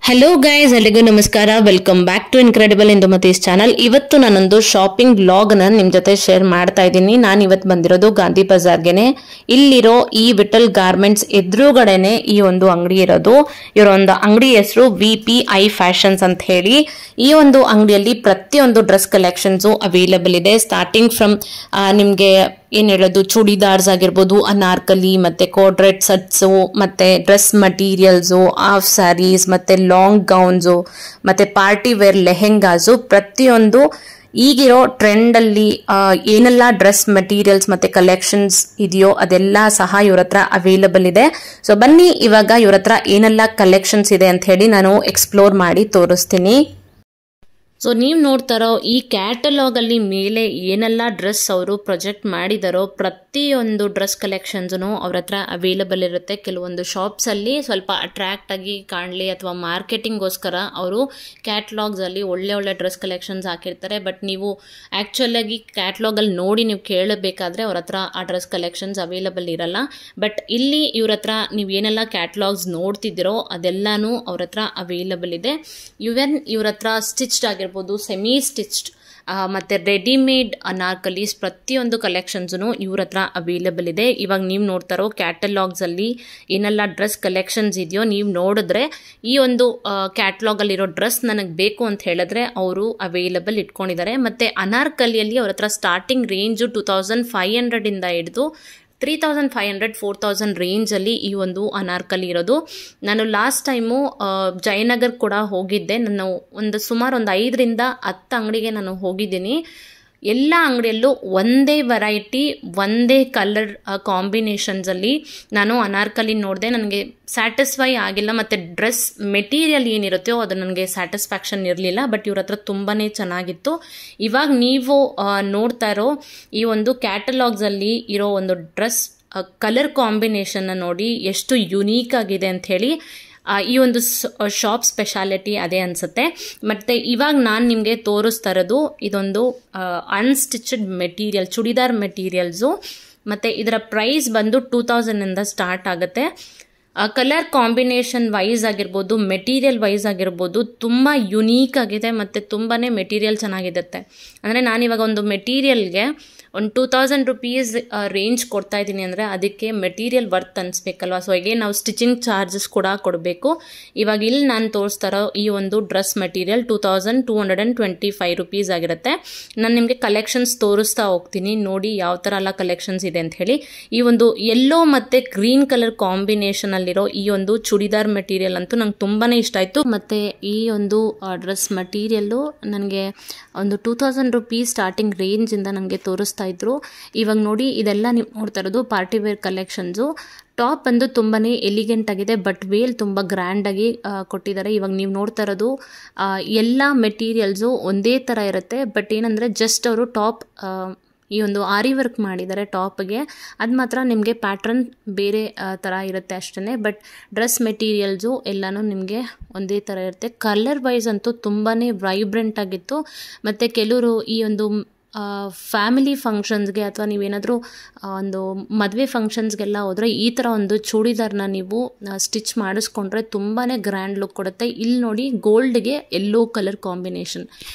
Hello guys, ಎಲ್ರಿಗೂ ನಮಸ್ಕಾರ. Welcome back to incredible Indumati's channel. ಇವತ್ತು ನಾನೊಂದು ಶಾಪಿಂಗ್ ಬ್ಲಾಗ್ ನ ನಿಮ್ ಜೊತೆ ಶೇರ್ ಮಾಡ್ತಾ ಇದ್ದೀನಿ. ನಾನು ಇವತ್ತು ಬಂದಿರೋದು ಗಾಂಧಿ ಬಜಾರ್ಗೆನೆ. ಇಲ್ಲಿರೋ ಈ ವಿಠಲ್ ಗಾರ್ಮೆಂಟ್ಸ್ ಎದುರುಗಡೆನೆ ಈ ಒಂದು ಅಂಗಡಿ ಇರೋದು. ಇವರ ಒಂದು ಅಂಗಡಿ ಹೆಸರು VPI ಫ್ಯಾಷನ್ಸ್ ಅಂತ ಹೇಳಿ. ಈ ಒಂದು ಅಂಗಡಿಯಲ್ಲಿ ಪ್ರತಿಯೊಂದು ಡ್ರೆಸ್ ಕಲೆಕ್ಷನ್ಸ್ ಅವೈಲಬಲ್ ಇದೆ. ಸ್ಟಾರ್ಟಿಂಗ್ ಫ್ರಮ್ ನಿಮ್ಗೆ ಏನ್ ಹೇಳೋದು, ಚೂಡಿದಾರ್ಸ್ ಆಗಿರ್ಬೋದು, ಅನಾರ್ಕಲಿ, ಮತ್ತೆ ಕೋಡ್ರೆಟ್ ಸೆಟ್ಸು, ಮತ್ತೆ ಡ್ರೆಸ್ ಮಟೀರಿಯಲ್ಸು, ಹಾಫ್ ಸ್ಯಾರೀಸ್, ಮತ್ತೆ ಲಾಂಗ್ ಗೌನ್ಸು, ಮತ್ತೆ ಪಾರ್ಟಿ ವೇರ್ ಲೆಹೆಂಗಾಸು, ಪ್ರತಿಯೊಂದು ಈಗಿರೋ ಟ್ರೆಂಡ್ ಅಲ್ಲಿ ಏನೆಲ್ಲ ಡ್ರೆಸ್ ಮಟೀರಿಯಲ್ಸ್ ಮತ್ತೆ ಕಲೆಕ್ಷನ್ಸ್ ಇದೆಯೋ ಅದೆಲ್ಲ ಸಹ ಇವ್ರ ಹತ್ರ ಅವೈಲಬಲ್ ಇದೆ. ಸೊ ಬನ್ನಿ ಇವಾಗ ಇವ್ರ ಹತ್ರ ಏನೆಲ್ಲ ಕಲೆಕ್ಷನ್ಸ್ ಇದೆ ಅಂತ ಹೇಳಿ ನಾನು ಎಕ್ಸ್ಪ್ಲೋರ್ ಮಾಡಿ ತೋರಿಸ್ತೀನಿ. ಸೊ ನೀವು ನೋಡ್ತಾರೋ ಈ ಕ್ಯಾಟಲಾಗ್ ಅಲ್ಲಿ ಮೇಲೆ ಏನೆಲ್ಲ ಡ್ರೆಸ್ ಅವರು ಪ್ರೊಜೆಕ್ಟ್ ಮಾಡಿದಾರೋ ಪ್ರತಿಯೊಂದು ಡ್ರೆಸ್ ಕಲೆಕ್ಷನ್ಸ್ನು ಅವ್ರ ಹತ್ರ ಅವೈಲಬಲ್ ಇರುತ್ತೆ. ಕೆಲವೊಂದು ಶಾಪ್ಸ್ ಅಲ್ಲಿ ಸ್ವಲ್ಪ ಅಟ್ರಾಕ್ಟ್ ಆಗಿ ಕಾಣಲಿ ಅಥವಾ ಮಾರ್ಕೆಟಿಂಗ್ಗೋಸ್ಕರ ಅವರು ಕ್ಯಾಟಲಾಗ್ಸ್ ಅಲ್ಲಿ ಒಳ್ಳೆ ಒಳ್ಳೆ ಡ್ರೆಸ್ ಕಲೆಕ್ಷನ್ಸ್ ಹಾಕಿರ್ತಾರೆ. ಬಟ್ ನೀವು ಆಕ್ಚುಲ್ ಆಗಿ ಕ್ಯಾಟಲಾಗ್ ಅಲ್ಲಿ ನೋಡಿ ನೀವು ಕೇಳಬೇಕಾದ್ರೆ ಅವ್ರ ಹತ್ರ ಆ ಡ್ರೆಸ್ ಕಲೆಕ್ಷನ್ಸ್ ಅವೈಲಬಲ್ ಇರಲ್ಲ. ಬಟ್ ಇಲ್ಲಿ ಇವ್ರ ಹತ್ರ ನೀವು ಏನೆಲ್ಲ ಕ್ಯಾಟಲಾಗ್ಸ್ ನೋಡ್ತಿದ್ದೀರೋ ಅದೆಲ್ಲಾನು ಅವ್ರ ಹತ್ರ ಅವೈಲಬಲ್ ಇದೆ. ಇವನ್ ಇವ್ರ ಹತ್ರ ಸ್ಟಿಚ್ಡ್ ಆಗಿರ್ಬೋದು, ಸೆಮಿ ಸ್ಟಿಚ್ಡ್ ಮತ್ತೆ ರೆಡಿಮೇಡ್ ಅನಾರ್ಕಲೀಸ್ ಪ್ರತಿಯೊಂದು ಕಲೆಕ್ಷನ್ಸ್ನು ಇವ್ರ ಹತ್ರ ಅವೈಲಬಲ್ ಇದೆ. ಇವಾಗ ನೀವು ನೋಡ್ತಾರೋ ಕ್ಯಾಟಲಾಗ್ಸ್ ಅಲ್ಲಿ ಏನೆಲ್ಲ ಡ್ರೆಸ್ ಕಲೆಕ್ಷನ್ಸ್ ಇದೆಯೋ ನೀವು ನೋಡಿದ್ರೆ ಈ ಒಂದು ಕ್ಯಾಟಲಾಗ್ ಅಲ್ಲಿರೋ ಡ್ರೆಸ್ ನನಗೆ ಬೇಕು ಅಂತ ಹೇಳಿದ್ರೆ ಅವರು ಅವೈಲಬಲ್ ಇಟ್ಕೊಂಡಿದ್ದಾರೆ. ಮತ್ತೆ ಅನಾರ್ಕಲಿಯಲ್ಲಿ ಅವ್ರ ಹತ್ರ ಸ್ಟಾರ್ಟಿಂಗ್ ರೇಂಜು 2500 ಇಂದ ಹಿಡಿದು 3500 4000 ರೇಂಜಲ್ಲಿ ಈ ಒಂದು ಅನಾರ್ಕಲಿ ಇರೋದು. ನಾನು ಲಾಸ್ಟ್ ಟೈಮು ಜಯನಗರ್ ಕೂಡ ಹೋಗಿದ್ದೆ. ನಾನು ಸುಮಾರು ಒಂದು 5 ರಿಂದ 10 ಅಂಗಡಿಗೆ ನಾನು ಹೋಗಿದ್ದೀನಿ. ಎಲ್ಲ ಅಂಗಡಿಯಲ್ಲೂ ಒಂದೇ ವೆರೈಟಿ, ಒಂದೇ ಕಲರ್ ಕಾಂಬಿನೇಷನ್ಸಲ್ಲಿ ನಾನು ಅನಾರ್ಕಲಿ ನೋಡಿದೆ. ನನಗೆ ಸ್ಯಾಟಿಸ್ಫೈ ಆಗಿಲ್ಲ. ಮತ್ತು ಡ್ರೆಸ್ ಮೆಟೀರಿಯಲ್ ಏನಿರುತ್ತೋ ಅದು ನನಗೆ ಸ್ಯಾಟಿಸ್ಫ್ಯಾಕ್ಷನ್ ಇರಲಿಲ್ಲ. ಬಟ್ ಇವ್ರ ಹತ್ರ ತುಂಬಾ ಚೆನ್ನಾಗಿತ್ತು. ಇವಾಗ ನೀವು ನೋಡ್ತಾ ಇರೋ ಈ ಒಂದು ಕ್ಯಾಟಲಾಗ್ಸಲ್ಲಿ ಇರೋ ಒಂದು ಡ್ರೆಸ್ ಕಲರ್ ಕಾಂಬಿನೇಷನ್ನ ನೋಡಿ ಎಷ್ಟು ಯುನೀಕ್ ಆಗಿದೆ ಅಂಥೇಳಿ. ಈ ಒಂದು ಶಾಪ್ ಸ್ಪೆಷಾಲಿಟಿ ಅದೇ ಅನಿಸುತ್ತೆ. ಮತ್ತು ಇವಾಗ ನಾನು ನಿಮಗೆ ತೋರಿಸ್ತಾ ಇರೋದು ಇದೊಂದು ಅನ್ಸ್ಟಿಚ್ಡ್ ಮೆಟೀರಿಯಲ್, ಚೂಡಿದಾರ್ ಮೆಟೀರಿಯಲ್ಸು. ಮತ್ತು ಇದರ ಪ್ರೈಸ್ ಬಂದು 2000 ಇಂದ ಸ್ಟಾರ್ಟ್ ಆಗುತ್ತೆ. ಕಲರ್ ಕಾಂಬಿನೇಷನ್ ವೈಸ್ ಆಗಿರ್ಬೋದು, ಮೆಟೀರಿಯಲ್ ವೈಸ್ ಆಗಿರ್ಬೋದು ತುಂಬ ಯುನೀಕ್ ಆಗಿದೆ. ಮತ್ತು ತುಂಬಾ ಮೆಟೀರಿಯಲ್ ಚೆನ್ನಾಗಿರುತ್ತೆ. ಅಂದರೆ ನಾನಿವಾಗ ಒಂದು ಮೆಟೀರಿಯಲ್ಗೆ ಒಂದು 2000 ರುಪೀಸ್ ರೇಂಜ್ ಕೊಡ್ತಾ ಇದ್ದೀನಿ ಅಂದರೆ ಅದಕ್ಕೆ ಮೆಟೀರಿಯಲ್ ವರ್ತ್ ಅನಿಸ್ಬೇಕಲ್ವ. ಸೊ ಹಾಗೆ ನಾವು ಸ್ಟಿಚಿಂಗ್ ಚಾರ್ಜಸ್ ಕೂಡ ಕೊಡಬೇಕು. ಇವಾಗ ಇಲ್ಲಿ ನಾನು ತೋರಿಸ್ತಾ ಇರೋ ಈ ಒಂದು ಡ್ರೆಸ್ ಮೆಟೀರಿಯಲ್ 2225 ರುಪೀಸ್ ಆಗಿರುತ್ತೆ. ನಾನು ನಿಮಗೆ ಕಲೆಕ್ಷನ್ಸ್ ತೋರಿಸ್ತಾ ಹೋಗ್ತೀನಿ, ನೋಡಿ ಯಾವ ಥರ ಎಲ್ಲ ಕಲೆಕ್ಷನ್ಸ್ ಇದೆ ಅಂತ ಹೇಳಿ. ಈ ಒಂದು ಯೆಲ್ಲೋ ಮತ್ತು ಗ್ರೀನ್ ಕಲರ್ ಕಾಂಬಿನೇಷನ್ ಅಲ್ಲಿರೋ ಈ ಒಂದು ಚೂಡಿದಾರ್ ಮೆಟೀರಿಯಲ್ ಅಂತೂ ನಂಗೆ ತುಂಬಾ ಇಷ್ಟ ಆಯಿತು. ಮತ್ತು ಈ ಒಂದು ಡ್ರೆಸ್ ಮಟೀರಿಯಲ್ಲು ನನಗೆ ಒಂದು 2000 ರುಪೀಸ್ ಸ್ಟಾರ್ಟಿಂಗ್ ರೇಂಜಿಂದ ನನಗೆ ತೋರಿಸ್ತಾ ಇದ್ರು. ಇವಾಗ ನೋಡಿ ಇದೆಲ್ಲ ನೀವು ನೋಡ್ತಾ ಇರೋದು ಪಾರ್ಟಿ ವೇರ್ ಕಲೆಕ್ಷನ್ಸು. ಟಾಪ್ ಬಂದು ತುಂಬಾ ಎಲಿಗೆಂಟ್ ಆಗಿದೆ, ಬಟ್ ವೇಲ್ ತುಂಬ ಗ್ರ್ಯಾಂಡಾಗಿ ಕೊಟ್ಟಿದ್ದಾರೆ. ಇವಾಗ ನೀವು ನೋಡ್ತಾ ಇರೋದು ಎಲ್ಲ ಮೆಟೀರಿಯಲ್ಸು ಒಂದೇ ಥರ ಇರುತ್ತೆ. ಬಟ್ ಏನಂದರೆ ಜಸ್ಟ್ ಅವರು ಟಾಪ್ ಈ ಒಂದು ಆರಿ ವರ್ಕ್ ಮಾಡಿದ್ದಾರೆ ಟಾಪ್ಗೆ. ಅದು ಮಾತ್ರ ನಿಮಗೆ ಪ್ಯಾಟ್ರನ್ ಬೇರೆ ಥರ ಇರುತ್ತೆ ಅಷ್ಟೇ. ಬಟ್ ಡ್ರೆಸ್ ಮೆಟೀರಿಯಲ್ಸು ಎಲ್ಲನೂ ನಿಮಗೆ ಒಂದೇ ಥರ ಇರುತ್ತೆ. ಕಲರ್ ವೈಸ್ ಅಂತೂ ತುಂಬಾ ವೈಬ್ರೆಂಟ್ ಆಗಿತ್ತು. ಮತ್ತು ಕೆಲವರು ಈ ಒಂದು ಫ್ಯಾಮಿಲಿ ಫಂಕ್ಷನ್ಸ್ಗೆ ಅಥವಾ ನೀವೇನಾದರೂ ಒಂದು ಮದುವೆ ಫಂಕ್ಷನ್ಸ್ಗೆಲ್ಲ ಹೋದರೆ ಈ ಥರ ಒಂದು ಚೂಡಿದಾರ್ನ ನೀವು ಸ್ಟಿಚ್ ಮಾಡಿಸ್ಕೊಂಡ್ರೆ ತುಂಬಾ ಗ್ರ್ಯಾಂಡ್ ಲುಕ್ ಕೊಡುತ್ತೆ. ಇಲ್ಲಿ ನೋಡಿ ಗೋಲ್ಡ್ಗೆ ಯೆಲ್ಲೋ ಕಲರ್ ಕಾಂಬಿನೇಷನ್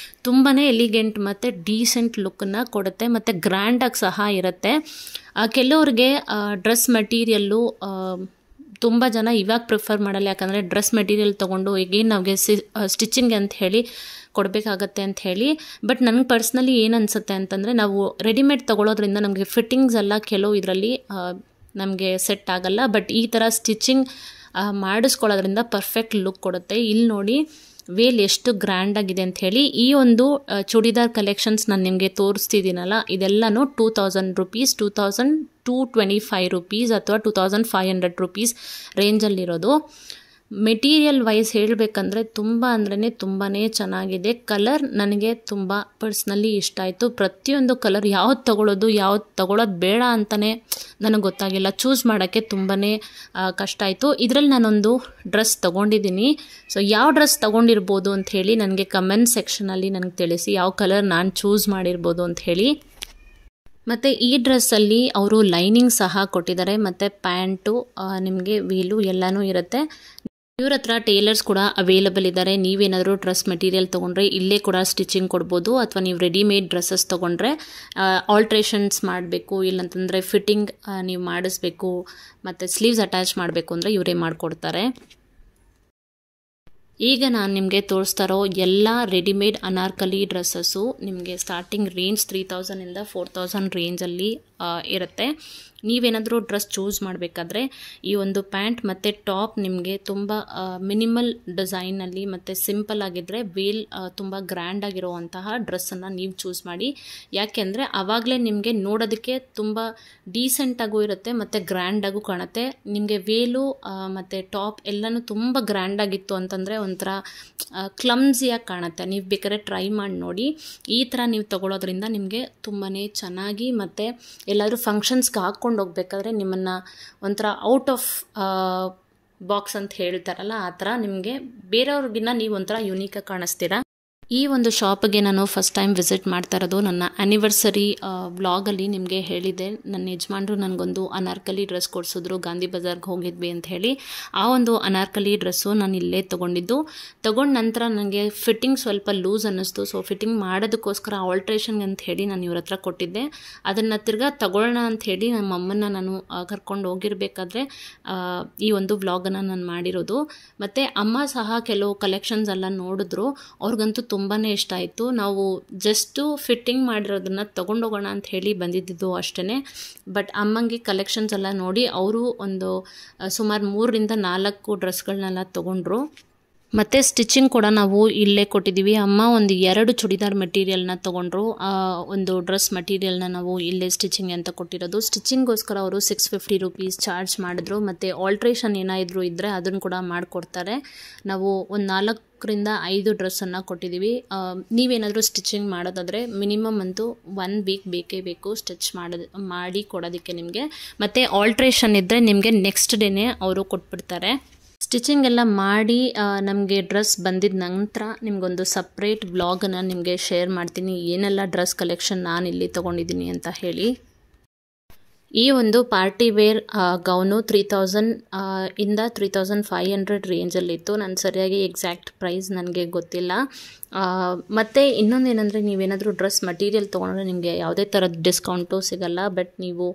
ತುಂಬಾ ಎಲಿಗೆಂಟ್ ಮತ್ತು ಡೀಸೆಂಟ್ ಲುಕ್ಕನ್ನು ಕೊಡುತ್ತೆ. ಮತ್ತು ಗ್ರ್ಯಾಂಡಾಗಿ ಸಹ ಇರುತ್ತೆ. ಕೆಲವ್ರಿಗೆ ಡ್ರೆಸ್ ಮೆಟೀರಿಯಲ್ಲು ತುಂಬ ಜನ ಇವಾಗ ಪ್ರಿಫರ್ ಮಾಡಲ್ಲ. ಯಾಕಂದರೆ ಡ್ರೆಸ್ ಮೆಟೀರಿಯಲ್ ತೊಗೊಂಡು ಈಗೇನು ನಮಗೆ ಸ್ಟಿಚಿಂಗ್ ಅಂತ ಹೇಳಿ ಕೊಡಬೇಕಾಗತ್ತೆ ಅಂತ ಹೇಳಿ. ಬಟ್ ನನಗೆ ಪರ್ಸ್ನಲಿ ಏನು ಅನಿಸುತ್ತೆ ಅಂತಂದರೆ ನಾವು ರೆಡಿಮೇಡ್ ತೊಗೊಳೋದ್ರಿಂದ ನಮಗೆ ಫಿಟ್ಟಿಂಗ್ಸ್ ಎಲ್ಲ ಕೆಲವು ಇದರಲ್ಲಿ ನಮಗೆ ಸೆಟ್ ಆಗಲ್ಲ. ಬಟ್ ಈ ಥರ ಸ್ಟಿಚಿಂಗ್ ಮಾಡಿಸ್ಕೊಳ್ಳೋದ್ರಿಂದ ಪರ್ಫೆಕ್ಟ್ ಲುಕ್ ಕೊಡುತ್ತೆ. ಇಲ್ಲಿ ನೋಡಿ ವೇಲ್ ಎಷ್ಟು ಗ್ರ್ಯಾಂಡ್ ಆಗಿದೆ ಅಂತ ಹೇಳಿ. ಈ ಒಂದು ಚೂಡಿದಾರ್ ಕಲೆಕ್ಷನ್ಸ್ ನಾನು ನಿಮಗೆ ತೋರಿಸ್ತಿದ್ದೀನಲ್ಲ ಇದೆಲ್ಲನೂ 2000 ರುಪೀಸ್, 2225 ರುಪೀಸ್ ಅಥವಾ 2500 ರುಪೀಸ್ ರೇಂಜಲ್ಲಿರೋದು. ಮೆಟೀರಿಯಲ್ ವೈಸ್ ಹೇಳಬೇಕಂದ್ರೆ ತುಂಬ ಅಂದ್ರೆ ತುಂಬಾ ಚೆನ್ನಾಗಿದೆ. ಕಲರ್ ನನಗೆ ತುಂಬ ಪರ್ಸ್ನಲಿ ಇಷ್ಟ ಆಯಿತು. ಪ್ರತಿಯೊಂದು ಕಲರ್ ಯಾವ್ದು ತೊಗೊಳೋದು ಬೇಡ ಅಂತಲೇ ನನಗೆ ಗೊತ್ತಾಗಿಲ್ಲ. ಚೂಸ್ ಮಾಡೋಕ್ಕೆ ತುಂಬಾ ಕಷ್ಟ ಆಯಿತು. ಇದರಲ್ಲಿ ನಾನೊಂದು ಡ್ರೆಸ್ ತೊಗೊಂಡಿದ್ದೀನಿ. ಸೊ ಯಾವ ಡ್ರೆಸ್ ತೊಗೊಂಡಿರ್ಬೋದು ಅಂಥೇಳಿ ನನಗೆ ಕಮೆಂಟ್ ಸೆಕ್ಷನಲ್ಲಿ ನನಗೆ ತಿಳಿಸಿ, ಯಾವ ಕಲರ್ ನಾನು ಚೂಸ್ ಮಾಡಿರ್ಬೋದು ಅಂಥೇಳಿ. ಮತ್ತು ಈ ಡ್ರೆಸ್ಸಲ್ಲಿ ಅವರು ಲೈನಿಂಗ್ ಸಹ ಕೊಟ್ಟಿದ್ದಾರೆ. ಮತ್ತು ಪ್ಯಾಂಟು ನಿಮಗೆ ವೀಲು ಎಲ್ಲನೂ ಇರುತ್ತೆ. ಇವ್ರ ಹತ್ರ ಟೇಲರ್ಸ್ ಕೂಡ ಅವೈಲಬಲ್ ಇದ್ದಾರೆ. ನೀವೇನಾದರೂ ಡ್ರೆಸ್ ಮೆಟೀರಿಯಲ್ ತೊಗೊಂಡ್ರೆ ಇಲ್ಲೇ ಕೂಡ ಸ್ಟಿಚಿಂಗ್ ಕೊಡ್ಬೋದು, ಅಥವಾ ನೀವು ರೆಡಿಮೇಡ್ ಡ್ರೆಸ್ಸಸ್ ತೊಗೊಂಡ್ರೆ ಆಲ್ಟ್ರೇಷನ್ಸ್ ಮಾಡಬೇಕು, ಇಲ್ಲಂತಂದರೆ ಫಿಟ್ಟಿಂಗ್ ನೀವು ಮಾಡಿಸ್ಬೇಕು, ಮತ್ತು ಸ್ಲೀವ್ಸ್ ಅಟ್ಯಾಚ್ ಮಾಡಬೇಕು ಅಂದರೆ ಇವರೇ ಮಾಡಿಕೊಡ್ತಾರೆ. ಈಗ ನಾನು ನಿಮಗೆ ತೋರಿಸ್ತಾ ಇರೋ ಎಲ್ಲ ರೆಡಿಮೇಡ್ ಅನಾರ್ಕಲಿ ಡ್ರೆಸ್ಸಸ್ಸು ನಿಮಗೆ ಸ್ಟಾರ್ಟಿಂಗ್ ರೇಂಜ್ 3000ಇಂದ 4000 ರೇಂಜಲ್ಲಿ ಇರುತ್ತೆ. ನೀವೇನಾದರೂ ಡ್ರೆಸ್ ಚೂಸ್ ಮಾಡಬೇಕಾದ್ರೆ ಈ ಒಂದು ಪ್ಯಾಂಟ್ ಮತ್ತು ಟಾಪ್ ನಿಮಗೆ ತುಂಬ ಮಿನಿಮಲ್ ಡಿಸೈನಲ್ಲಿ ಮತ್ತು ಸಿಂಪಲ್ ಆಗಿದ್ದರೆ ತುಂಬ ಗ್ರ್ಯಾಂಡ್ ಆಗಿರುವಂತಹ ಡ್ರೆಸ್ಸನ್ನು ನೀವು ಚೂಸ್ ಮಾಡಿ. ಯಾಕೆಂದರೆ ಆವಾಗಲೇ ನಿಮಗೆ ನೋಡೋದಕ್ಕೆ ತುಂಬ ಡೀಸೆಂಟಾಗೂ ಇರುತ್ತೆ ಮತ್ತು ಗ್ರ್ಯಾಂಡಾಗೂ ಕಾಣುತ್ತೆ. ನಿಮಗೆ ವೇಲು ಮತ್ತು ಟಾಪ್ ಎಲ್ಲನೂ ತುಂಬ ಗ್ರ್ಯಾಂಡಾಗಿತ್ತು ಅಂತಂದರೆ ಒಂಥರ ಕ್ಲಮ್ಸಿಯಾಗಿ ಕಾಣುತ್ತೆ. ನೀವು ಬೇಕಾದ್ರೆ ಟ್ರೈ ಮಾಡಿ ನೋಡಿ. ಈ ಥರ ನೀವು ತೊಗೊಳೋದ್ರಿಂದ ನಿಮಗೆ ತುಂಬಾ ಚೆನ್ನಾಗಿ, ಮತ್ತು ಎಲ್ಲಾದರೂ ಫಂಕ್ಷನ್ಸ್ಗೆ ಹಾಕ್ಕೊಂಡು ಹೋಗ್ಬೇಕಾದ್ರೆ ನಿಮ್ಮನ್ನು ಒಂಥರ ಔಟ್ ಆಫ್ ಬಾಕ್ಸ್ ಅಂತ ಹೇಳ್ತಾರಲ್ಲ, ಆ ಥರ ನಿಮಗೆ ಬೇರೆಯವ್ರಿಗಿನ್ನ ನೀವು ಒಂಥರ ಯುನೀಕಾಗಿ ಕಾಣಿಸ್ತೀರಾ. ಈ ಒಂದು ಶಾಪಿಗೆ ನಾನು ಫಸ್ಟ್ ಟೈಮ್ ವಿಸಿಟ್ ಮಾಡ್ತಾ ಇರೋದು. ನನ್ನ ಆ್ಯನಿವರ್ಸರಿ ವ್ಲಾಗಲ್ಲಿ ನಿಮಗೆ ಹೇಳಿದೆ, ನನ್ನ ಯಜಮಾನ್ರು ನನಗೊಂದು ಅನಾರ್ಕಲಿ ಡ್ರೆಸ್ ಕೊಡಿಸಿದ್ರು, ಗಾಂಧಿ ಬಜಾರ್ಗೆ ಹೋಗಿದ್ವಿ ಅಂತ ಹೇಳಿ. ಆ ಒಂದು ಅನಾರ್ಕಲಿ ಡ್ರೆಸ್ಸು ನಾನು ಇಲ್ಲೇ ತೊಗೊಂಡಿದ್ದು. ತೊಗೊಂಡ ನಂತರ ನನಗೆ ಫಿಟ್ಟಿಂಗ್ ಸ್ವಲ್ಪ ಲೂಸ್ ಅನ್ನಿಸ್ತು. ಸೊ ಫಿಟ್ಟಿಂಗ್ ಮಾಡೋದಕ್ಕೋಸ್ಕರ ಆಲ್ಟ್ರೇಷನ್ಗೆ ಅಂತ ಹೇಳಿ ನಾನು ಇವ್ರ ಹತ್ರ ಕೊಟ್ಟಿದ್ದೆ. ಅದನ್ನು ತಿರ್ಗಾ ತಗೊಳ್ಳೋಣ ಅಂತ ಹೇಳಿ ನಮ್ಮ ಅಮ್ಮನ ನಾನು ಕರ್ಕೊಂಡು ಹೋಗಿರಬೇಕಾದ್ರೆ ಈ ಒಂದು ವ್ಲಾಗನ್ನು ನಾನು ಮಾಡಿರೋದು. ಮತ್ತು ಅಮ್ಮ ಸಹ ಕೆಲವು ಕಲೆಕ್ಷನ್ಸ್ ಎಲ್ಲ ನೋಡಿದ್ರು. ಅವ್ರಿಗಂತೂ ತುಂಬಾ ಇಷ್ಟ ಆಯಿತು. ನಾವು ಜಸ್ಟು ಫಿಟ್ಟಿಂಗ್ ಮಾಡಿರೋದನ್ನ ತೊಗೊಂಡೋಗೋಣ ಅಂತ ಹೇಳಿ ಬಂದಿದ್ದು ಅಷ್ಟೇ. ಬಟ್ ಅಮ್ಮಂಗೆ ಕಲೆಕ್ಷನ್ಸ್ ಎಲ್ಲ ನೋಡಿ ಅವರು ಒಂದು ಸುಮಾರು 3ರಿಂದ 4 ಡ್ರೆಸ್ಗಳನ್ನೆಲ್ಲ ತೊಗೊಂಡ್ರು. ಮತ್ತು ಸ್ಟಿಚಿಂಗ್ ಕೂಡ ನಾವು ಇಲ್ಲೇ ಕೊಟ್ಟಿದ್ದೀವಿ. ಅಮ್ಮ ಒಂದು 2 ಚೂಡಿದಾರ್ ಮೆಟೀರಿಯಲ್ನ ತೊಗೊಂಡ್ರು. ಒಂದು ಡ್ರೆಸ್ ಮೆಟೀರಿಯಲ್ನ ನಾವು ಇಲ್ಲೇ ಸ್ಟಿಚಿಂಗ್ ಅಂತ ಕೊಟ್ಟಿರೋದು. ಸ್ಟಿಚಿಂಗ್ಗೋಸ್ಕರ ಅವರು 650 ರೂಪೀಸ್ ಚಾರ್ಜ್ ಮಾಡಿದ್ರು. ಮತ್ತು ಆಲ್ಟ್ರೇಷನ್ ಏನಾದರೂ ಇದ್ದರೆ ಅದನ್ನು ಕೂಡ ಮಾಡಿಕೊಡ್ತಾರೆ. ನಾವು ಒಂದು 4ರಿಂದ 5 ಡ್ರೆಸ್ಸನ್ನು ಕೊಟ್ಟಿದ್ದೀವಿ. ನೀವೇನಾದರೂ ಸ್ಟಿಚಿಂಗ್ ಮಾಡೋದಾದರೆ ಮಿನಿಮಮ್ ಅಂತೂ 1 ವೀಕ್ ಬೇಕೇ ಬೇಕು ಸ್ಟಿಚ್ ಮಾಡಿ ಕೊಡೋದಕ್ಕೆ ನಿಮಗೆ. ಮತ್ತು ಆಲ್ಟ್ರೇಷನ್ ಇದ್ದರೆ ನಿಮಗೆ ನೆಕ್ಸ್ಟ್ ಡೇನೇ ಅವರು ಕೊಟ್ಬಿಡ್ತಾರೆ. ಸ್ಟಿಚಿಂಗ್ ಎಲ್ಲ ಮಾಡಿ ನಮಗೆ ಡ್ರೆಸ್ ಬಂದಿದ್ದ ನಂತರ ನಿಮಗೊಂದು ಸಪ್ರೇಟ್ ಬ್ಲಾಗನ್ನು ನಿಮಗೆ ಶೇರ್ ಮಾಡ್ತೀನಿ, ಏನೆಲ್ಲ ಡ್ರೆಸ್ ಕಲೆಕ್ಷನ್ ನಾನು ಇಲ್ಲಿ ತೊಗೊಂಡಿದ್ದೀನಿ ಅಂತ ಹೇಳಿ. ಈ ಒಂದು ಪಾರ್ಟಿ ವೇರ್ ಗೌನು 3000 ಇಂದ 3500 ರೇಂಜಲ್ಲಿತ್ತು. ನಾನು ಸರಿಯಾಗಿ ಎಕ್ಸಾಕ್ಟ್ ಪ್ರೈಸ್ ನನಗೆ ಗೊತ್ತಿಲ್ಲ. ಮತ್ತು ಇನ್ನೊಂದೇನೆಂದರೆ, ನೀವೇನಾದರೂ ಡ್ರೆಸ್ ಮಟೀರಿಯಲ್ ತೊಗೊಂಡ್ರೆ ನಿಮಗೆ ಯಾವುದೇ ಥರದ ಡಿಸ್ಕೌಂಟು ಸಿಗಲ್ಲ. ಬಟ್ ನೀವು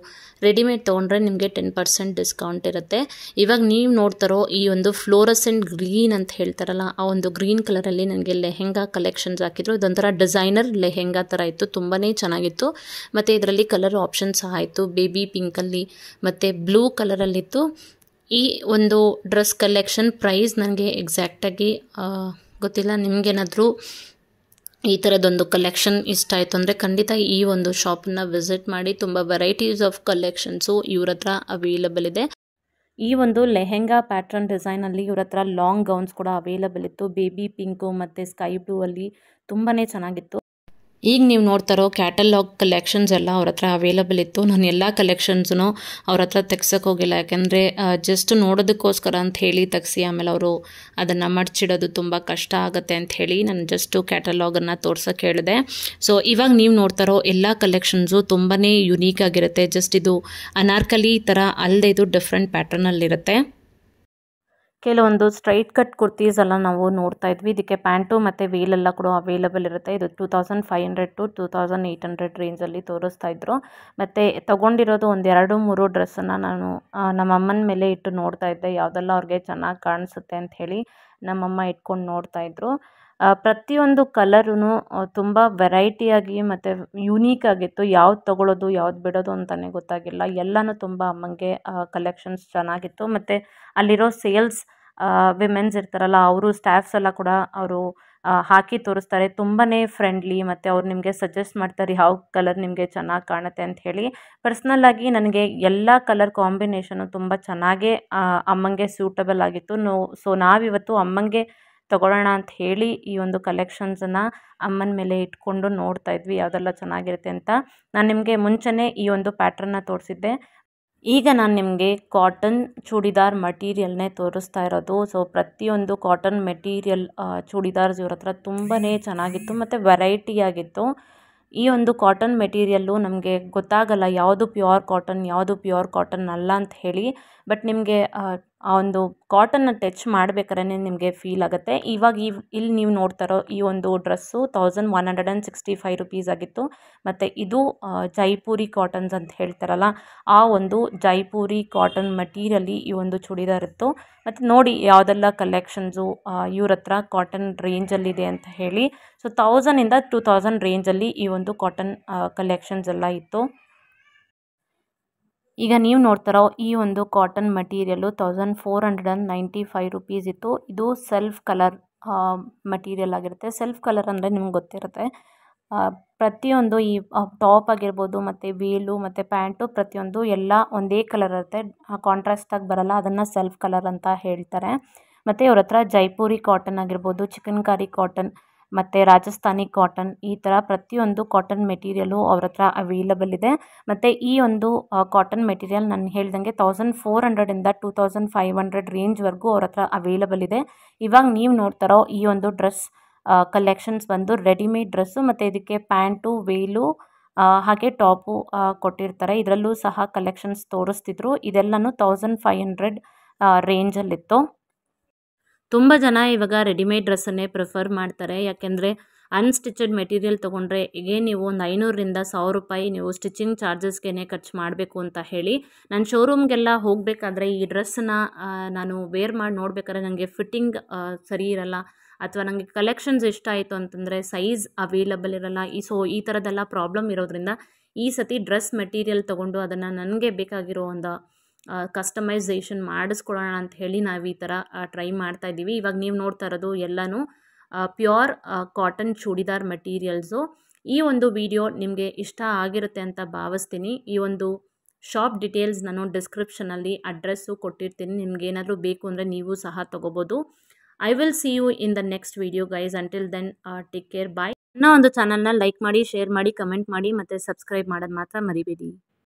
ರೆಡಿಮೇಡ್ ತೊಗೊಂಡ್ರೆ ನಿಮಗೆ 10% ಡಿಸ್ಕೌಂಟ್ ಇರುತ್ತೆ. ಇವಾಗ ನೀವು ನೋಡ್ತಾರೋ ಈ ಒಂದು ಫ್ಲೋರಸೆಂಟ್ ಗ್ರೀನ್ ಅಂತ ಹೇಳ್ತಾರಲ್ಲ, ಆ ಒಂದು ಗ್ರೀನ್ ಕಲರಲ್ಲಿ ನನಗೆ ಲೆಹೆಂಗಾ ಕಲೆಕ್ಷನ್ಸ್ ಹಾಕಿದ್ರು. ಇದೊಂಥರ ಡಿಸೈನರ್ ಲೆಹೆಂಗಾ ಥರ ಇತ್ತು, ತುಂಬಾ ಚೆನ್ನಾಗಿತ್ತು. ಮತ್ತು ಇದರಲ್ಲಿ ಕಲರ್ ಆಪ್ಷನ್ ಸಹ ಇತ್ತು, ಬೇಬಿ ಪಿಂಕಲ್ಲಿ ಮತ್ತು ಬ್ಲೂ ಕಲರಲ್ಲಿತ್ತು. ಈ ಒಂದು ಡ್ರೆಸ್ ಕಲೆಕ್ಷನ್ ಪ್ರೈಸ್ ನನಗೆ ಎಕ್ಸಾಕ್ಟಾಗಿ ಗೊತ್ತಿಲ್ಲ. ನಿಮಗೇನಾದರೂ ಈ ಥರದೊಂದು ಕಲೆಕ್ಷನ್ ಇಷ್ಟ ಆಯಿತು ಅಂದರೆ ಖಂಡಿತ ಈ ಒಂದು ಶಾಪನ್ನು ವಿಸಿಟ್ ಮಾಡಿ. ತುಂಬ ವೆರೈಟೀಸ್ ಆಫ್ ಕಲೆಕ್ಷನ್ಸು ಇವ್ರ ಹತ್ರ ಅವೈಲಬಲ್ ಇದೆ. ಈ ಒಂದು ಲೆಹೆಂಗಾ ಪ್ಯಾಟ್ರನ್ ಡಿಸೈನಲ್ಲಿ ಇವ್ರ ಹತ್ರ ಲಾಂಗ್ ಗೌನ್ಸ್ ಕೂಡ ಅವೈಲಬಲ್ ಇತ್ತು. ಬೇಬಿ ಪಿಂಕು ಮತ್ತು ಸ್ಕೈ ಬ್ಲೂ ಅಲ್ಲಿ ತುಂಬಾ ಚೆನ್ನಾಗಿತ್ತು. ಈಗ ನೀವು ನೋಡ್ತಾರೋ ಕ್ಯಾಟಲಾಗ್ ಕಲೆಕ್ಷನ್ಸ್ ಎಲ್ಲ ಅವ್ರ ಹತ್ರ ಅವೈಲಬಲ್ ಇತ್ತು. ನಾನು ಎಲ್ಲ ಕಲೆಕ್ಷನ್ಸೂ ಅವ್ರ ಹತ್ರ ತೆಗ್ಸೋಕೆ ಹೋಗಿಲ್ಲ, ಯಾಕೆಂದರೆ ಜಸ್ಟ್ ನೋಡೋದಕ್ಕೋಸ್ಕರ ಅಂತ ಹೇಳಿ ತೆಗ್ಸಿ ಆಮೇಲೆ ಅವರು ಅದನ್ನು ಮಡ್ಚಿಡೋದು ತುಂಬ ಕಷ್ಟ ಆಗುತ್ತೆ ಅಂತ ಹೇಳಿ ನಾನು ಜಸ್ಟು ಕ್ಯಾಟಲಾಗನ್ನು ತೋರ್ಸೋಕೆ ಹೇಳಿದೆ. ಸೊ ಇವಾಗ ನೀವು ನೋಡ್ತಾರೋ ಎಲ್ಲ ಕಲೆಕ್ಷನ್ಸು ತುಂಬಾ ಯುನೀಕ್ ಆಗಿರುತ್ತೆ. ಜಸ್ಟ್ ಇದು ಅನಾರ್ಕಲಿ ಥರ ಅಲ್ಲದೆ ಇದು ಡಿಫ್ರೆಂಟ್ ಪ್ಯಾಟರ್ನಲ್ಲಿರುತ್ತೆ. ಕೆಲವೊಂದು ಸ್ಟ್ರೈಟ್ ಕಟ್ ಕುರ್ತೀಸ್ ಎಲ್ಲ ನಾವು ನೋಡ್ತಾ ಇದ್ವಿ. ಇದಕ್ಕೆ ಪ್ಯಾಂಟು ಮತ್ತು ವೇಲೆಲ್ಲ ಕೂಡ ಅವೈಲಬಲ್ ಇರುತ್ತೆ. ಇದು 2500 to 2800 ರೇಂಜಲ್ಲಿ ತೋರಿಸ್ತಾ ಇದ್ರು. ಮತ್ತು ತೊಗೊಂಡಿರೋದು ಒಂದು 2-3 ಡ್ರೆಸ್ಸನ್ನು ನಾನು ನಮ್ಮ ಅಮ್ಮನ ಮೇಲೆ ಇಟ್ಟು ನೋಡ್ತಾ ಇದ್ದೆ, ಯಾವುದೆಲ್ಲ ಅವ್ರಿಗೆ ಚೆನ್ನಾಗಿ ಕಾಣಿಸುತ್ತೆ ಅಂತ ಹೇಳಿ ನಮ್ಮಮ್ಮ ಇಟ್ಕೊಂಡು ನೋಡ್ತಾ ಇದ್ರು. ಪ್ರತಿಯೊಂದು ಕಲರೂ ತುಂಬ ವೆರೈಟಿಯಾಗಿ ಮತ್ತು ಯುನೀಕ್ ಆಗಿತ್ತು. ಯಾವ್ದು ತೊಗೊಳ್ಳೋದು ಯಾವ್ದು ಬಿಡೋದು ಅಂತಲೇ ಗೊತ್ತಾಗಿಲ್ಲ. ಎಲ್ಲನೂ ತುಂಬ ಅಮ್ಮಂಗೆ ಕಲೆಕ್ಷನ್ಸ್ ಚೆನ್ನಾಗಿತ್ತು. ಮತ್ತು ಅಲ್ಲಿರೋ ಸೇಲ್ಸ್ ವಿಮೆನ್ಸ್ ಇರ್ತಾರಲ್ಲ, ಅವರು ಸ್ಟಾಫ್ಸ್ ಎಲ್ಲ ಕೂಡ ಅವರು ಹಾಕಿ ತೋರಿಸ್ತಾರೆ. ತುಂಬಾ ಫ್ರೆಂಡ್ಲಿ, ಮತ್ತು ಅವ್ರು ನಿಮಗೆ ಸಜೆಸ್ಟ್ ಮಾಡ್ತಾರೆ ಯಾವ ಕಲರ್ ನಿಮಗೆ ಚೆನ್ನಾಗಿ ಕಾಣುತ್ತೆ ಅಂತ ಹೇಳಿ. ಪರ್ಸ್ನಲ್ಲಾಗಿ ನನಗೆ ಎಲ್ಲ ಕಲರ್ ಕಾಂಬಿನೇಷನು ತುಂಬ ಚೆನ್ನಾಗೇ ಅಮ್ಮಂಗೆ ಸೂಟಬಲ್ ಆಗಿತ್ತು. ಸೊ ನಾವಿವತ್ತು ಅಮ್ಮಂಗೆ ತೊಗೊಳ್ಳೋಣ ಅಂತ ಹೇಳಿ ಈ ಒಂದು ಕಲೆಕ್ಷನ್ಸನ್ನು ಅಮ್ಮನ ಮೇಲೆ ಇಟ್ಕೊಂಡು ನೋಡ್ತಾ ಇದ್ವಿ ಯಾವುದೆಲ್ಲ ಚೆನ್ನಾಗಿರುತ್ತೆ ಅಂತ. ನಾನು ನಿಮಗೆ ಮುಂಚೆನೇ ಈ ಒಂದು ಪ್ಯಾಟ್ರನ್ನ ತೋರಿಸಿದ್ದೆ. ಈಗ ನಾನು ನಿಮಗೆ ಕಾಟನ್ ಚೂಡಿದಾರ್ ಮಟೀರಿಯಲ್ನೇ ತೋರಿಸ್ತಾ ಇರೋದು. ಸೊ ಪ್ರತಿಯೊಂದು ಕಾಟನ್ ಮೆಟೀರಿಯಲ್ ಚೂಡಿದಾರ್ಸ್ ಇವ್ರ ಹತ್ರ ತುಂಬಾ ಚೆನ್ನಾಗಿತ್ತು ಮತ್ತು ವೆರೈಟಿಯಾಗಿತ್ತು. ಈ ಒಂದು ಕಾಟನ್ ಮೆಟೀರಿಯಲ್ಲು ನಮಗೆ ಗೊತ್ತಾಗಲ್ಲ ಯಾವುದು ಪ್ಯೂರ್ ಕಾಟನ್ ಯಾವುದು ಪ್ಯೂರ್ ಕಾಟನ್ ಅಲ್ಲ ಅಂತ ಹೇಳಿ. ಬಟ್ ನಿಮಗೆ ಆ ಒಂದು ಕಾಟನ್ನ ಟಚ್ ಮಾಡಬೇಕಾದ್ರೆ ನಿಮಗೆ ಫೀಲ್ ಆಗುತ್ತೆ. ಇವಾಗ ಇಲ್ಲಿ ನೀವು ನೋಡ್ತಾರೋ ಈ ಒಂದು ಡ್ರೆಸ್ಸು 1165 ರುಪೀಸ್ ಆಗಿತ್ತು. ಮತ್ತು ಇದು ಜೈಪುರಿ ಕಾಟನ್ಸ್ ಅಂತ ಹೇಳ್ತಾರಲ್ಲ, ಆ ಒಂದು ಜೈಪುರಿ ಕಾಟನ್ ಮಟೀರಿಯಲಿ ಈ ಒಂದು ಚೂಡಿದಾರ್ ಇತ್ತು. ಮತ್ತು ನೋಡಿ ಯಾವುದೆಲ್ಲ ಕಲೆಕ್ಷನ್ಸು ಇವ್ರ ಹತ್ರ ಕಾಟನ್ ರೇಂಜಲ್ಲಿದೆ ಅಂತ ಹೇಳಿ. ಸೊ 1000ಇಂದ 2000 ರೇಂಜಲ್ಲಿ ಈ ಒಂದು ಕಾಟನ್ ಕಲೆಕ್ಷನ್ಸ್ ಎಲ್ಲ ಇತ್ತು. ಈಗ ನೀವು ನೋಡ್ತಾರೋ ಈ ಒಂದು ಕಾಟನ್ ಮಟೀರಿಯಲು 1495 ರುಪೀಸ್ ಇತ್ತು. ಇದು ಸೆಲ್ಫ್ ಕಲರ್ ಮಟೀರಿಯಲ್ ಆಗಿರುತ್ತೆ. ಸೆಲ್ಫ್ ಕಲರ್ ಅಂದರೆ ನಿಮ್ಗೆ ಗೊತ್ತಿರುತ್ತೆ, ಪ್ರತಿಯೊಂದು ಈ ಟಾಪ್ ಆಗಿರ್ಬೋದು ಮತ್ತು ವೇಲು ಮತ್ತು ಪ್ಯಾಂಟು ಪ್ರತಿಯೊಂದು ಎಲ್ಲ ಒಂದೇ ಕಲರ್ ಇರುತ್ತೆ, ಕಾಂಟ್ರಾಸ್ಟಾಗಿ ಬರಲ್ಲ, ಅದನ್ನು ಸೆಲ್ಫ್ ಕಲರ್ ಅಂತ ಹೇಳ್ತಾರೆ. ಮತ್ತು ಇವ್ರ ಹತ್ರ ಜೈಪುರಿ ಕಾಟನ್ ಆಗಿರ್ಬೋದು, ಚಿಕನ್ಕಾರಿ ಕಾಟನ್ ಮತ್ತು ರಾಜಸ್ಥಾನಿ ಕಾಟನ್, ಈ ಥರ ಪ್ರತಿಯೊಂದು ಕಾಟನ್ ಮೆಟೀರಿಯಲು ಅವ್ರ ಹತ್ರ ಅವೈಲಬಲ್ ಇದೆ. ಮತ್ತು ಈ ಒಂದು ಕಾಟನ್ ಮೆಟೀರಿಯಲ್ ನಾನು ಹೇಳ್ದಂಗೆ 1400ಇಂದ 2500 ರೇಂಜ್ವರೆಗೂ ಅವ್ರ ಹತ್ರ ಅವೈಲಬಲ್ ಇದೆ. ಇವಾಗ ನೀವು ನೋಡ್ತಾರೋ ಈ ಒಂದು ಡ್ರೆಸ್ ಕಲೆಕ್ಷನ್ಸ್ ಬಂದು ರೆಡಿಮೇಡ್ ಡ್ರೆಸ್ಸು, ಮತ್ತು ಇದಕ್ಕೆ ಪ್ಯಾಂಟು, ವೇಲು ಹಾಗೆ ಟಾಪು ಕೊಟ್ಟಿರ್ತಾರೆ. ಇದರಲ್ಲೂ ಸಹ ಕಲೆಕ್ಷನ್ಸ್ ತೋರಿಸ್ತಿದ್ರು. ಇದೆಲ್ಲನೂ 1500 ರೇಂಜಲ್ಲಿತ್ತು. ತುಂಬ ಜನ ಇವಾಗ ರೆಡಿಮೇಡ್ ಡ್ರೆಸ್ಸನ್ನೇ ಪ್ರಿಫರ್ ಮಾಡ್ತಾರೆ, ಯಾಕೆಂದರೆ ಅನ್ಸ್ಟಿಚಡ್ ಮೆಟೀರಿಯಲ್ ತೊಗೊಂಡ್ರೆ ಈಗ ನೀವು ಒಂದು 500ರಿಂದ 1000 ರೂಪಾಯಿ ನೀವು ಸ್ಟಿಚಿಂಗ್ ಚಾರ್ಜಸ್ಗೆ ಖರ್ಚು ಮಾಡಬೇಕು ಅಂತ ಹೇಳಿ. ನಾನು ಶೋರೂಮ್ಗೆಲ್ಲ ಹೋಗಬೇಕಾದ್ರೆ ಈ ಡ್ರೆಸ್ಸನ್ನ ನಾನು ವೇರ್ ಮಾಡಿ ನೋಡಬೇಕಾದ್ರೆ ನನಗೆ ಫಿಟ್ಟಿಂಗ್ ಸರಿ ಇರಲ್ಲ, ಅಥವಾ ನನಗೆ ಕಲೆಕ್ಷನ್ಸ್ ಇಷ್ಟ ಆಯಿತು ಅಂತಂದರೆ ಸೈಜ್ ಅವೈಲಬಲ್ ಇರಲ್ಲ. ಈ ಥರದ್ದೆಲ್ಲ ಪ್ರಾಬ್ಲಮ್ ಇರೋದ್ರಿಂದ ಈ ಸತಿ ಡ್ರೆಸ್ ಮೆಟೀರಿಯಲ್ ತೊಗೊಂಡು ಅದನ್ನು ನನಗೆ ಬೇಕಾಗಿರೋ ಒಂದು ಕಸ್ಟಮೈಸೇಷನ್ ಮಾಡಿಸ್ಕೊಡೋಣ ಅಂತ ಹೇಳಿ ನಾವು ಈ ಥರ ಟ್ರೈ ಮಾಡ್ತಾಯಿದ್ದೀವಿ. ಇವಾಗ ನೀವು ನೋಡ್ತಾ ಇರೋದು ಎಲ್ಲನೂ ಪ್ಯೂರ್ ಕಾಟನ್ ಚೂಡಿದಾರ್ ಮೆಟೀರಿಯಲ್ಸು. ಈ ಒಂದು ವಿಡಿಯೋ ನಿಮಗೆ ಇಷ್ಟ ಆಗಿರುತ್ತೆ ಅಂತ ಭಾವಿಸ್ತೀನಿ. ಈ ಒಂದು ಶಾಪ್ ಡೀಟೇಲ್ಸ್ ನಾನು ಡಿಸ್ಕ್ರಿಪ್ಷನಲ್ಲಿ ಅಡ್ರೆಸ್ಸು ಕೊಟ್ಟಿರ್ತೀನಿ, ನಿಮ್ಗೇನಾದರೂ ಬೇಕು ಅಂದರೆ ನೀವು ಸಹ ತೊಗೋಬೋದು. I will see you in the next video guys. Until then take care, bye. ನನ್ನ ಒಂದು ಚಾನಲ್ನ ಲೈಕ್ ಮಾಡಿ, ಶೇರ್ ಮಾಡಿ, ಕಮೆಂಟ್ ಮಾಡಿ ಮತ್ತು ಸಬ್ಸ್ಕ್ರೈಬ್ ಮಾಡೋದು ಮಾತ್ರ ಮರಿಬೇಡಿ.